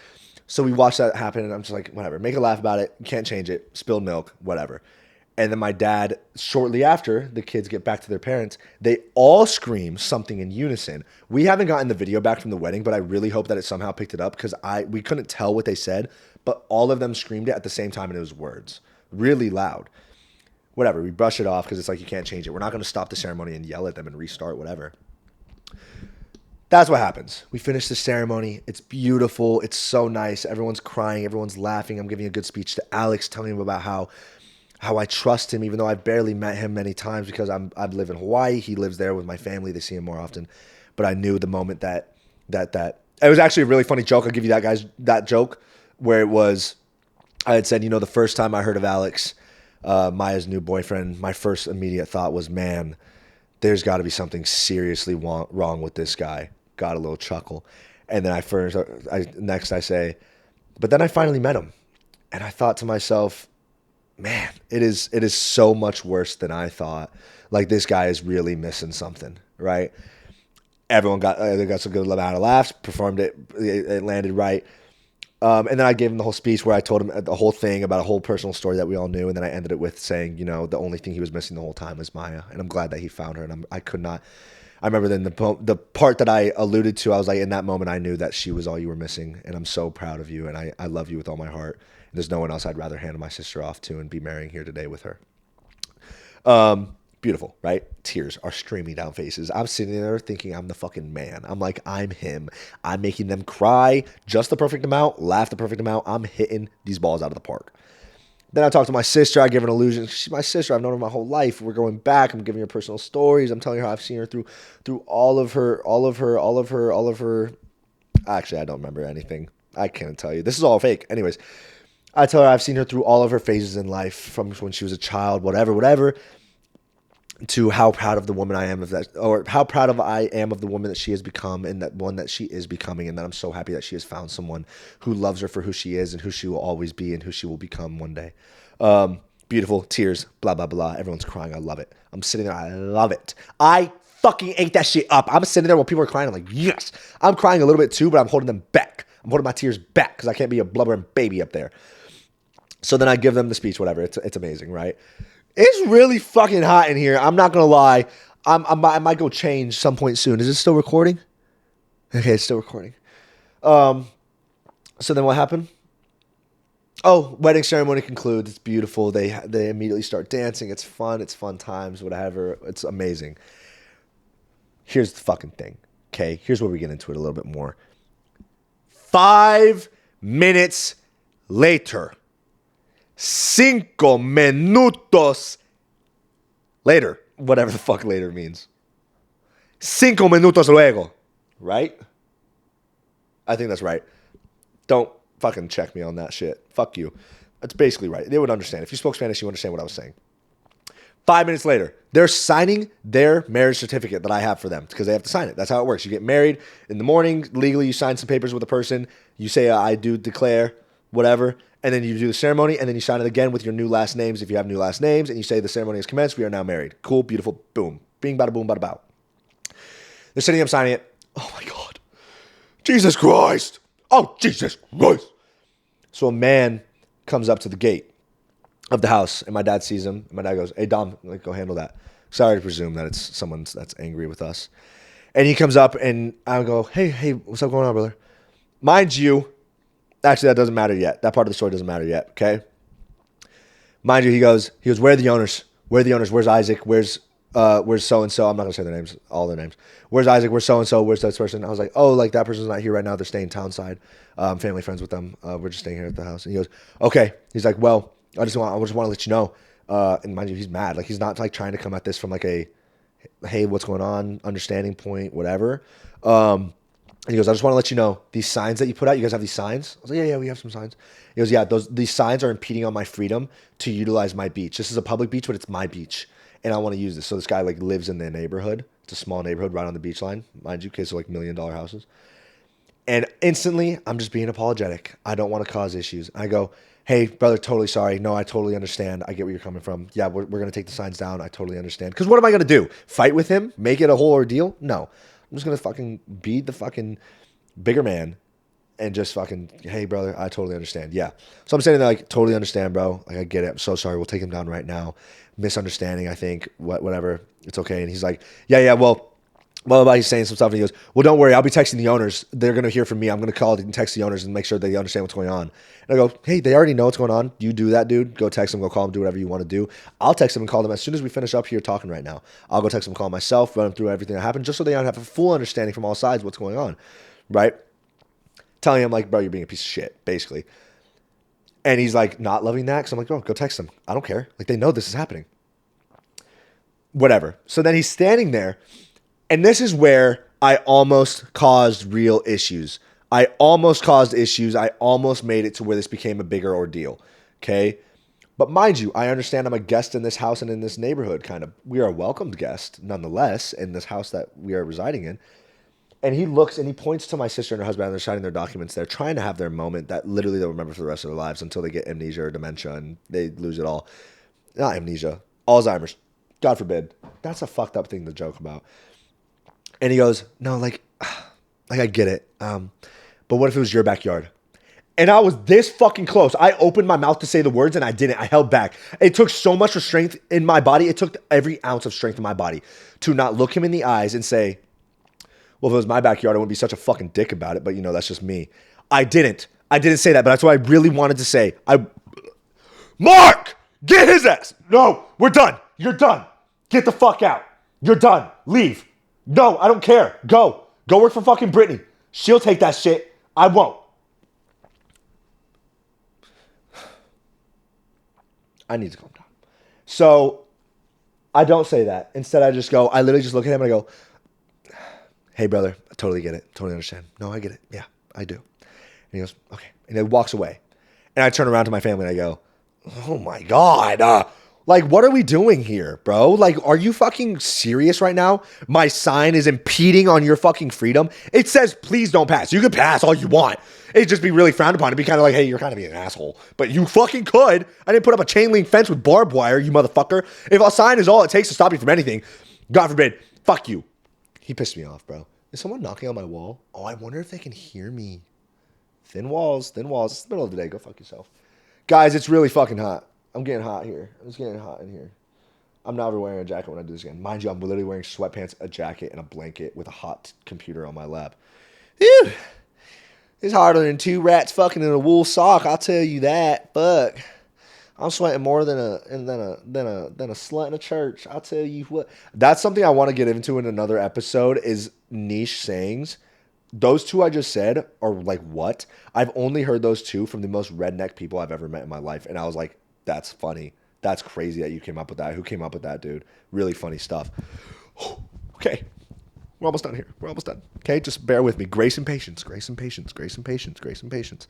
so we watched that happen and I'm just like, whatever, make a laugh about it. You can't change it. Spilled milk, whatever. And then my dad, shortly after the kids get back to their parents, they all scream something in unison. We haven't gotten the video back from the wedding, but I really hope that it somehow picked it up because we couldn't tell what they said, but all of them screamed it at the same time and it was words. Really loud. Whatever, we brush it off because it's like you can't change it. We're not going to stop the ceremony and yell at them and restart, whatever. That's what happens. We finish the ceremony. It's beautiful. It's so nice. Everyone's crying. Everyone's laughing. I'm giving a good speech to Alex, telling him about how I trust him, even though I've barely met him many times because I live in Hawaii. He lives there with my family. They see him more often. But I knew the moment that it was actually a really funny joke. I'll give you that joke where it was, I had said, you know, the first time I heard of Alex, Maya's new boyfriend, my first immediate thought was, man, there's got to be something seriously wrong with this guy. Got a little chuckle. And then next I say, but then I finally met him. And I thought to myself, man, it is so much worse than I thought. Like this guy is really missing something, right? Everyone got some good amount of laughs, performed it landed right. And then I gave him the whole speech where I told him the whole thing about a whole personal story that we all knew. And then I ended it with saying, you know, the only thing he was missing the whole time was Maya. And I'm glad that he found her. And I remember then the part that I alluded to, I was like, in that moment, I knew that she was all you were missing. And I'm so proud of you. And I love you with all my heart. And there's no one else I'd rather hand my sister off to and be marrying here today with her. Beautiful, right? Tears are streaming down faces. I'm sitting there thinking I'm the fucking man. I'm like, I'm him. I'm making them cry just the perfect amount, laugh the perfect amount. I'm hitting these balls out of the park. Then I talked to my sister. I give her an illusion. She's my sister. I've known her my whole life. We're going back. I'm giving her personal stories. I'm telling her how I've seen her through all of her. Actually, I don't remember anything. I can't tell you. This is all fake. Anyways, I tell her I've seen her through all of her phases in life, from when she was a child, whatever, to how proud of the woman I am of that, or how proud of I am of the woman that she has become and that one that she is becoming, and that I'm so happy that she has found someone who loves her for who she is and who she will always be and who she will become one day. Beautiful, tears, blah, blah, blah. Everyone's crying. I love it. I'm sitting there. I love it. I fucking ate that shit up. I'm sitting there while people are crying. I'm like, yes. I'm crying a little bit too, but I'm holding them back. I'm holding my tears back because I can't be a blubbering baby up there. So then I give them the speech, whatever. It's amazing, right? It's really fucking hot in here. I'm not going to lie. I might go change some point soon. Is it still recording? Okay, it's still recording. So then what happened? Oh, wedding ceremony concludes. It's beautiful. They immediately start dancing. It's fun. It's fun times, whatever. It's amazing. Here's the fucking thing. Okay, here's where we get into it a little bit more. 5 minutes later. 5 minutos later. Whatever the fuck later means. 5 minutos luego. Right? I think that's right. Don't fucking check me on that shit. Fuck you. That's basically right. They would understand. If you spoke Spanish, you understand what I was saying. 5 minutes later, they're signing their marriage certificate that I have for them because they have to sign it. That's how it works. You get married in the morning. Legally, you sign some papers with a person. You say, I do declare, whatever. And then you do the ceremony, and then you sign it again with your new last names if you have new last names, and you say the ceremony has commenced. We are now married. Cool, beautiful, boom. Bing, bada, boom, bada, bow. They're sitting up signing it. Oh my God. Jesus Christ. Oh, Jesus Christ. So a man comes up to the gate of the house, and my dad sees him, and my dad goes, hey, Dom, like, go handle that. Sorry to presume that it's someone that's angry with us. And he comes up, and I go, hey, what's up going on, brother? Mind you, actually, that doesn't matter yet. That part of the story doesn't matter yet, okay? Mind you, he goes, where are the owners? Where are the owners? Where's Isaac? Where's so-and-so? I'm not going to say their names, all their names. Where's Isaac? Where's so-and-so? Where's this person? I was like, oh, like that person's not here right now. They're staying townside. I'm family friends with them. We're just staying here at the house. And he goes, okay. He's like, well, I just want to let you know. And mind you, he's mad. Like, he's not like trying to come at this from like a, hey, what's going on? Understanding point, whatever. And he goes, I just want to let you know, these signs that you put out, you guys have these signs? I was like, yeah, we have some signs. He goes, yeah, these signs are impeding on my freedom to utilize my beach. This is a public beach, but it's my beach. And I want to use this. So this guy like lives in the neighborhood. It's a small neighborhood right on the beach line. Mind you, kids are like $1 million houses. And instantly, I'm just being apologetic. I don't want to cause issues. I go, hey, brother, totally sorry. No, I totally understand. I get where you're coming from. Yeah, we're going to take the signs down. I totally understand. Because what am I going to do? Fight with him? Make it a whole ordeal? No. I'm just going to fucking be the fucking bigger man and just fucking, hey, brother, I totally understand. Yeah. So I'm saying that, like, totally understand, bro. Like, I get it. I'm so sorry. We'll take him down right now. Misunderstanding, I think. Whatever. It's okay. And he's like, yeah, well, he's saying some stuff. And he goes, well, don't worry. I'll be texting the owners. They're going to hear from me. I'm going to call and text the owners and make sure they understand what's going on. And I go, hey, they already know what's going on. You do that, dude. Go text them. Go call them. Do whatever you want to do. I'll text them and call them as soon as we finish up here talking right now. I'll go text them, call myself, run them through everything that happened just so they have a full understanding from all sides what's going on, right? Telling him, like, bro, you're being a piece of shit, basically. And he's, like, not loving that because I'm like, bro, go text them. I don't care. Like, they know this is happening. Whatever. So then he's standing there, and this is where I almost caused real issues. I almost made it to where this became a bigger ordeal, okay? But mind you, I understand I'm a guest in this house and in this neighborhood, kind of. We are a welcomed guest, nonetheless, in this house that we are residing in. And he looks and he points to my sister and her husband, and they're signing their documents. They're trying to have their moment that literally they'll remember for the rest of their lives until they get amnesia or dementia and they lose it all. Not amnesia, Alzheimer's. God forbid. That's a fucked up thing to joke about. And he goes, no, like I get it. But what if it was your backyard? And I was this fucking close. I opened my mouth to say the words and I didn't. I held back. It took so much strength in my body. It took every ounce of strength in my body to not look him in the eyes and say, well, if it was my backyard, I wouldn't be such a fucking dick about it. But, you know, that's just me. I didn't say that, but that's what I really wanted to say. Mark, get his ass. No, we're done. You're done. Get the fuck out. You're done. Leave. No, I don't care. Go work for fucking Brittany. She'll take that shit. I won't. I need to calm down. So I don't say that. Instead, I literally just look at him and I go, hey, brother, I totally get it. Totally understand. No, I get it. Yeah, I do. And he goes, okay. And he walks away. And I turn around to my family and I go, oh my God. Like, what are we doing here, bro? Like, are you fucking serious right now? My sign is impeding on your fucking freedom. It says, please don't pass. You can pass all you want. It'd just be really frowned upon. It'd be kind of like, hey, you're kind of being an asshole. But you fucking could. I didn't put up a chain link fence with barbed wire, you motherfucker. If a sign is all it takes to stop you from anything, God forbid, fuck you. He pissed me off, bro. Is someone knocking on my wall? Oh, I wonder if they can hear me. Thin walls. It's the middle of the day. Go fuck yourself. Guys, it's really fucking hot. I'm getting hot here. It's getting hot in here. I'm never wearing a jacket when I do this again. Mind you, I'm literally wearing sweatpants, a jacket, and a blanket with a hot computer on my lap. Ew. It's harder than two rats fucking in a wool sock. I'll tell you that. Fuck. I'm sweating more than a slut in a church. I'll tell you what. That's something I want to get into in another episode is niche sayings. Those two I just said are like what? I've only heard those two from the most redneck people I've ever met in my life. And I was like, that's funny. That's crazy that you came up with that. Who came up with that, dude? Really funny stuff. Okay. We're almost done here. We're almost done. Okay, just bear with me. Grace and patience. Grace and patience. Grace and patience. Grace and patience.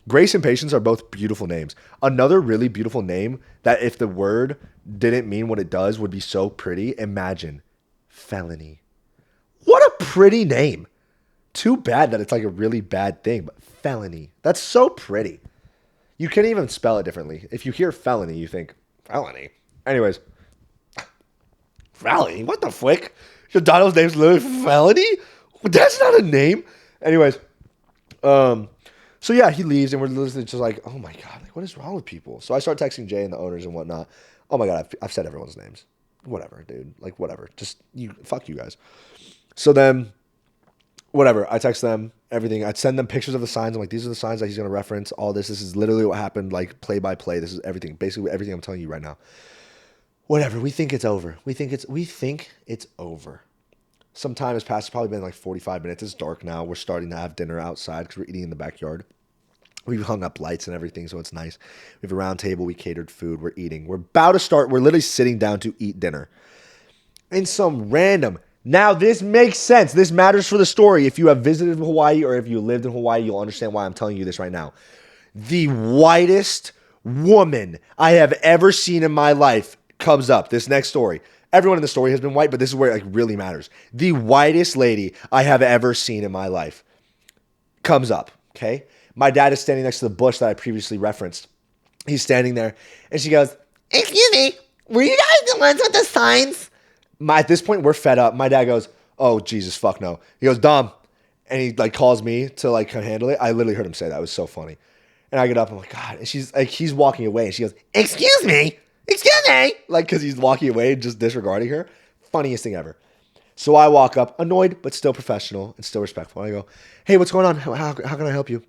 Grace and patience are both beautiful names. Another really beautiful name that if the word didn't mean what it does would be so pretty. Imagine felony. What a pretty name. Too bad that it's like a really bad thing, but felony. That's so pretty. You can't even spell it differently. If you hear felony, you think, felony? Anyways, felony? What the frick? Your Donald's name's literally felony? That's not a name. Anyways, so yeah, he leaves and we're literally just like, oh my God, like what is wrong with people? So I start texting Jay and the owners and whatnot. Oh my God, I've said everyone's names. Whatever, dude. Like whatever. Just fuck you guys. So then, whatever. I text them everything. I'd send them pictures of the signs. I'm like, these are the signs that he's gonna reference. All this. This is literally what happened, like play by play. This is everything. Basically everything I'm telling you right now. Whatever. We think it's over. We think it's over. Some time has passed. It's probably been like 45 minutes. It's dark now. We're starting to have dinner outside because we're eating in the backyard. We've hung up lights and everything, so it's nice. We have a round table. We catered food. We're eating. We're about to start. We're literally sitting down to eat dinner. And some random. Now, this makes sense. This matters for the story. If you have visited Hawaii or if you lived in Hawaii, you'll understand why I'm telling you this right now. The whitest woman I have ever seen in my life comes up. This next story. Everyone in the story has been white, but this is where it like really matters. The whitest lady I have ever seen in my life comes up, okay? My dad is standing next to the bush that I previously referenced. He's standing there, and she goes, "Excuse me, were you guys the ones with the signs?" At this point, we're fed up. My dad goes, "Oh, Jesus, fuck no." He goes, "Dom," and he like calls me to like handle it. I literally heard him say that. It was so funny. And I get up, I'm like, God. And she's like, he's walking away, and she goes, "Excuse me." Like, because he's walking away, just disregarding her. Funniest thing ever. So I walk up, annoyed, but still professional and still respectful. I go, "Hey, what's going on? How can I help you?"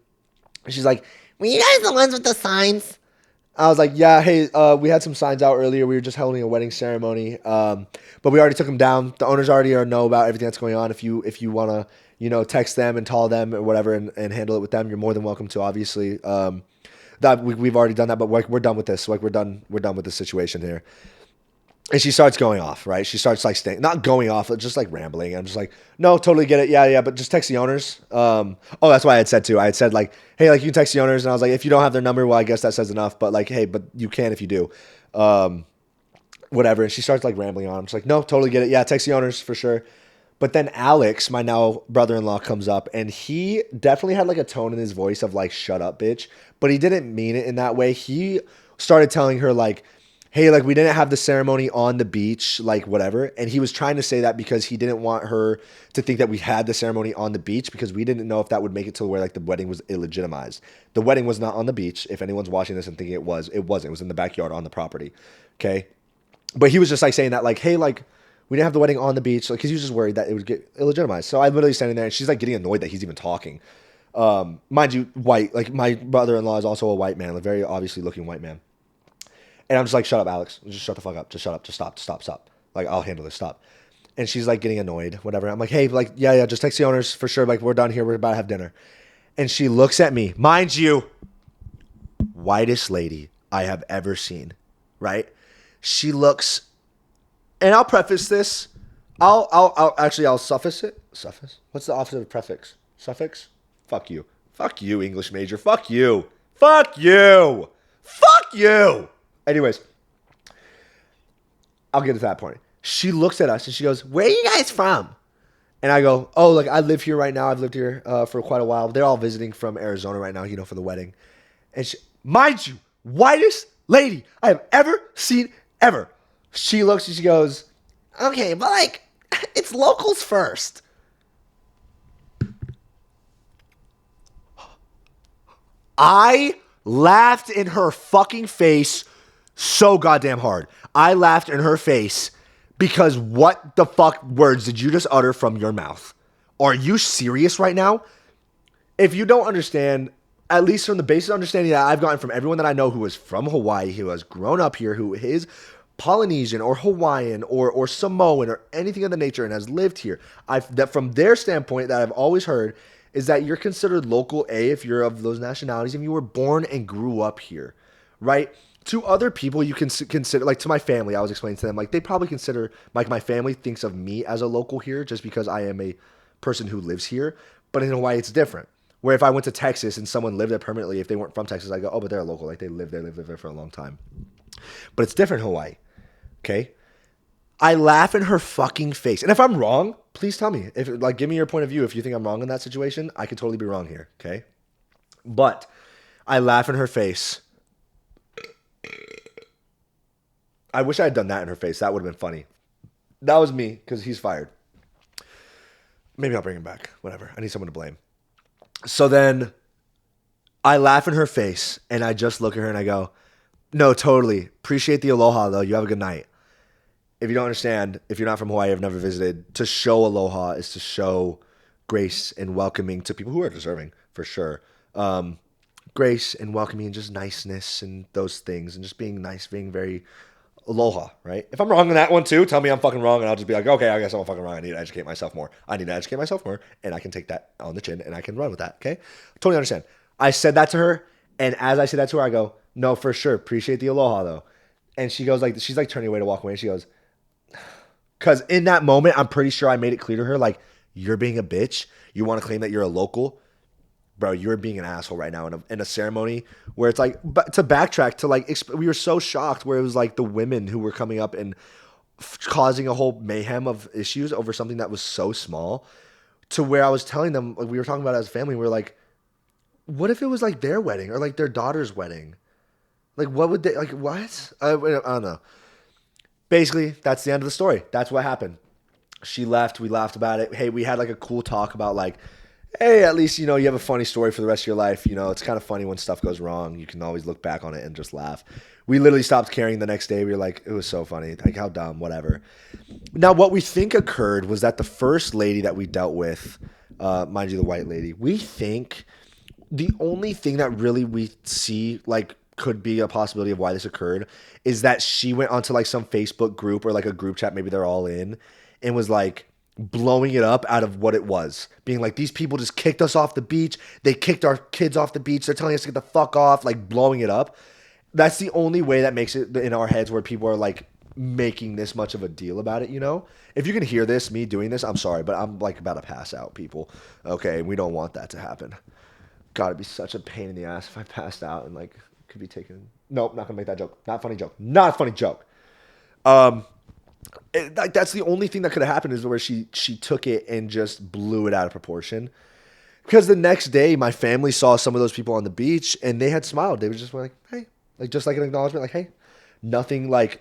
And she's like, "Were you guys the ones with the signs?" I was like, "Yeah, hey, we had some signs out earlier. We were just holding a wedding ceremony, but we already took them down. The owners already know about everything that's going on. If you want to, text them and call them or whatever and handle it with them, you're more than welcome to, obviously. That we've already done that, but we're done with this. Like we're done with this situation here." And she starts going off, right? She starts like not going off, just like rambling. I'm just like, "No, totally get it. Yeah, but just text the owners." That's why I had said too. I had said like, "Hey, like you can text the owners," and I was like, "If you don't have their number, well, I guess that says enough. But like, hey, but you can if you do, whatever." And she starts like rambling on. I'm just like, "No, totally get it. Yeah, text the owners for sure." But then Alex, my now brother-in-law, comes up, and he definitely had like a tone in his voice of like, "Shut up, bitch," but he didn't mean it in that way. He started telling her like, "Hey, like we didn't have the ceremony on the beach, like whatever." And he was trying to say that because he didn't want her to think that we had the ceremony on the beach because we didn't know if that would make it to where like the wedding was illegitimized. The wedding was not on the beach. If anyone's watching this and thinking it wasn't. It was in the backyard on the property. Okay. But he was just like saying that like, "Hey, like we didn't have the wedding on the beach," like, cause he was just worried that it would get illegitimized. So I'm literally standing there and she's like getting annoyed that he's even talking. Mind you, white, like my brother-in-law is also a white man, a very obviously looking white man. And I'm just like, "Shut up, Alex. Just shut the fuck up. Just shut up. Just stop. Like, I'll handle this. Stop." And she's like getting annoyed, whatever. I'm like, "Hey, like, yeah, just text the owners for sure. Like, we're done here. We're about to have dinner." And she looks at me, mind you, whitest lady I have ever seen, right? She looks, and I'll preface this. I'll suffix it. Suffix? What's the opposite of prefix? Suffix? Fuck you. Fuck you, English major. Fuck you. Fuck you. Fuck you. Anyways, I'll get to that point. She looks at us and she goes, "Where are you guys from?" And I go, "Oh, like I live here right now. I've lived here for quite a while." They're all visiting from Arizona right now, for the wedding. And she, mind you, whitest lady I have ever seen ever. She looks and she goes, "Okay, but like, it's locals first." I laughed in her fucking face so goddamn hard. I laughed in her face because what the fuck words did you just utter from your mouth? Are you serious right now? If you don't understand, at least from the basic understanding that I've gotten from everyone that I know who is from Hawaii, who has grown up here, who is Polynesian or Hawaiian or Samoan or anything of the nature and has lived here, that from their standpoint that I've always heard is that you're considered local A if you're of those nationalities and you were born and grew up here, right? To other people, you can consider, like to my family, I was explaining to them, like they probably consider, like my family thinks of me as a local here just because I am a person who lives here. But in Hawaii, it's different. Where if I went to Texas and someone lived there permanently, if they weren't from Texas, I go, "Oh, but they're a local. Like they live there for a long time." But it's different in Hawaii. Okay? I laugh in her fucking face. And if I'm wrong, please tell me. Give me your point of view. If you think I'm wrong in that situation, I could totally be wrong here. Okay? But I laugh in her face. I wish I had done that in her face. That would have been funny. That was me because he's fired. Maybe I'll bring him back. Whatever. I need someone to blame. So then I laugh in her face and I just look at her and I go, no, totally. Appreciate the aloha though. You have a good night. If you don't understand, if you're not from Hawaii, I've never visited, to show aloha is to show grace and welcoming to people who are deserving, for sure. Grace and welcoming and just niceness and those things and just being nice, being very aloha, right? If I'm wrong on that one too, tell me I'm fucking wrong and I'll just be like, okay, I guess I'm fucking wrong. I need to educate myself more. And I can take that on the chin and I can run with that, okay? Totally understand. I said that to her, and as I said that to her, I go, no, for sure. Appreciate the aloha though. And she goes like, she's like turning away to walk away and she goes, because in that moment, I'm pretty sure I made it clear to her, like, you're being a bitch. You want to claim that you're a local? Bro, you're being an asshole right now in a ceremony where it's like, but to backtrack to like, we were so shocked where it was like the women who were coming up and causing a whole mayhem of issues over something that was so small, to where I was telling them, like, we were talking about it as a family. We were like, what if it was like their wedding or like their daughter's wedding? Like, what would they, like, what? I don't know. Basically, that's the end of the story. That's what happened. She left. We laughed about it. Hey, we had like a cool talk about like, hey, at least, you know, you have a funny story for the rest of your life. You know, it's kind of funny when stuff goes wrong. You can always look back on it and just laugh. We literally stopped caring the next day. We were like, it was so funny. Like, how dumb, whatever. Now, what we think occurred was that the first lady that we dealt with, mind you, the white lady, we think the only thing that really we see like could be a possibility of why this occurred is that she went onto like some Facebook group or like a group chat, maybe they're all in, and was like blowing it up out of what it was. Being like, these people just kicked us off the beach. They kicked our kids off the beach. They're telling us to get the fuck off, like blowing it up. That's the only way that makes it in our heads where people are like making this much of a deal about it, you know? If you can hear this, me doing this, I'm sorry, but I'm like about to pass out, people. Okay, we don't want that to happen. God, it'd be such a pain in the ass if I passed out and like could be taken. Nope, not gonna make that joke. Not funny joke. Not a funny joke. Like that's the only thing that could have happened is where she took it and just blew it out of proportion. Because the next day, my family saw some of those people on the beach and they had smiled. They were just like, hey, like just like an acknowledgement, like, hey, nothing like,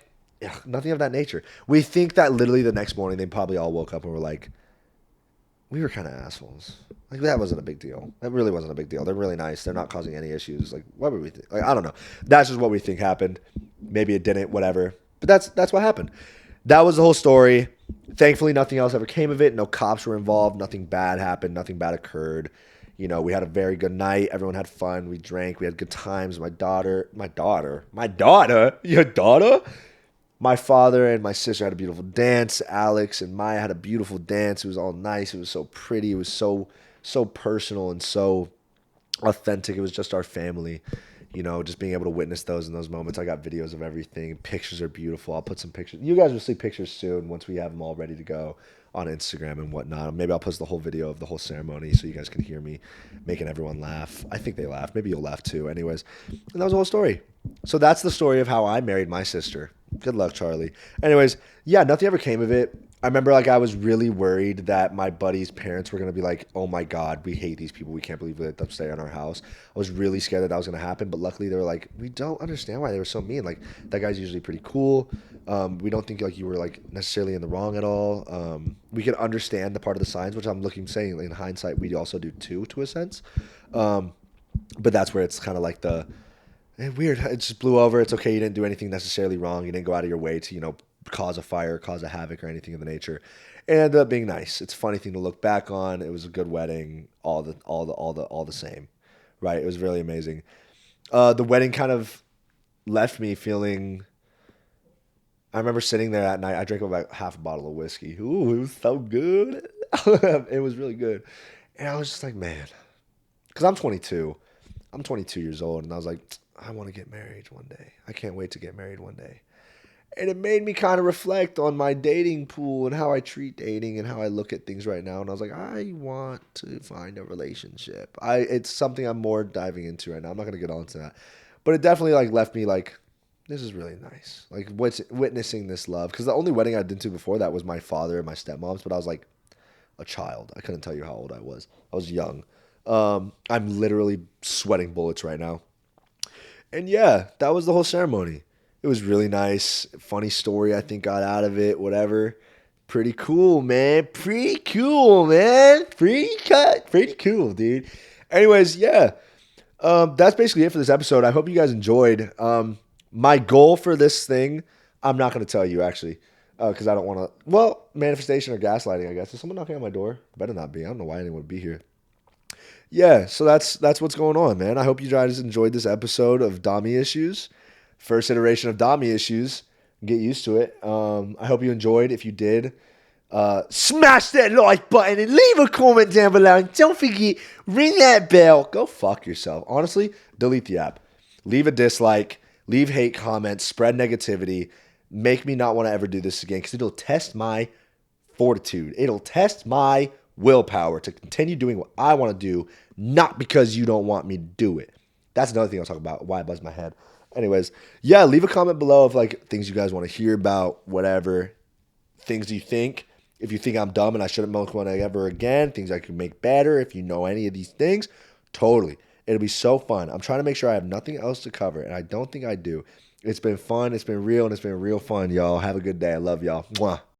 nothing of that nature. We think that literally the next morning they probably all woke up and were like, we were kind of assholes. Like that wasn't a big deal. That really wasn't a big deal. They're really nice. They're not causing any issues. Like what would we think? Like I don't know. That's just what we think happened. Maybe it didn't. Whatever. But that's what happened. That was the whole story. Thankfully, nothing else ever came of it. No cops were involved. Nothing bad happened. Nothing bad occurred. You know, we had a very good night. Everyone had fun. We drank. We had good times. Your daughter. My father and my sister had a beautiful dance. Alex and Maya had a beautiful dance. It was all nice. It was so pretty. It was so personal and so authentic. It was just our family, you know, just being able to witness those in those moments. I got videos of everything. Pictures are beautiful. I'll put some pictures. You guys will see pictures soon once we have them all ready to go on Instagram and whatnot. Maybe I'll post the whole video of the whole ceremony so you guys can hear me making everyone laugh. I think they laughed. Maybe you'll laugh too. Anyways, and that was the whole story. So that's the story of how I married my sister. Good luck, Charlie. Anyways, yeah, nothing ever came of it. I remember like I was really worried that my buddy's parents were going to be like, oh my God, we hate these people. We can't believe we let them stay in our house. I was really scared that that was going to happen. But luckily they were like, we don't understand why they were so mean. Like that guy's usually pretty cool. We don't think like you were like necessarily in the wrong at all. We could understand the part of the signs, which I'm saying in hindsight, we also do too, to a sense. But that's where it's kind of like weird. It just blew over. It's okay. You didn't do anything necessarily wrong. You didn't go out of your way to, you know, cause a fire, cause a havoc or anything of the nature. It ended up being nice. It's a funny thing to look back on. It was a good wedding. All the same, right? It was really amazing. The wedding kind of left me feeling, I remember sitting there at night. I drank about half a bottle of whiskey. Ooh, it was so good. It was really good. And I was just like, man, because I'm 22. I'm 22 years old. And I was like, I want to get married one day. I can't wait to get married one day. And it made me kind of reflect on my dating pool and how I treat dating and how I look at things right now. And I was like, I want to find a relationship. It's something I'm more diving into right now. I'm not going to get on to that. But it definitely like left me like, this is really nice. Like witnessing this love. Because the only wedding I'd been to before that was my father and my stepmom's. But I was like a child. I couldn't tell you how old I was. I was young. I'm literally sweating bullets right now. And yeah, that was the whole ceremony. It was really nice. Funny story, I think, got out of it, whatever. Pretty cool, man. Pretty cool, man. Pretty cool, dude. Anyways, yeah. That's basically it for this episode. I hope you guys enjoyed. My goal for this thing, I'm not going to tell you actually, because I don't want to. Well, manifestation or gaslighting, I guess. Is someone knocking on my door? Better not be. I don't know why anyone would be here. Yeah, so that's what's going on, man. I hope you guys enjoyed this episode of Dami Issues, first iteration of Dami Issues. Get used to it. I hope you enjoyed. If you did, smash that like button and leave a comment down below. And don't forget, ring that bell. Go fuck yourself. Honestly, delete the app. Leave a dislike. Leave hate comments. Spread negativity. Make me not want to ever do this again because it'll test my fortitude. It'll test my willpower to continue doing what I want to do, not because you don't want me to do it. That's another thing I'll talk about, why I buzz my head. Anyways, yeah, leave a comment below of like things you guys want to hear about, whatever. Things you think. If you think I'm dumb and I shouldn't milk one ever again, things I could make better. If you know any of these things, totally. It'll be so fun. I'm trying to make sure I have nothing else to cover, and I don't think I do. It's been fun. It's been real, and it's been real fun, y'all. Have a good day. I love y'all. Mwah.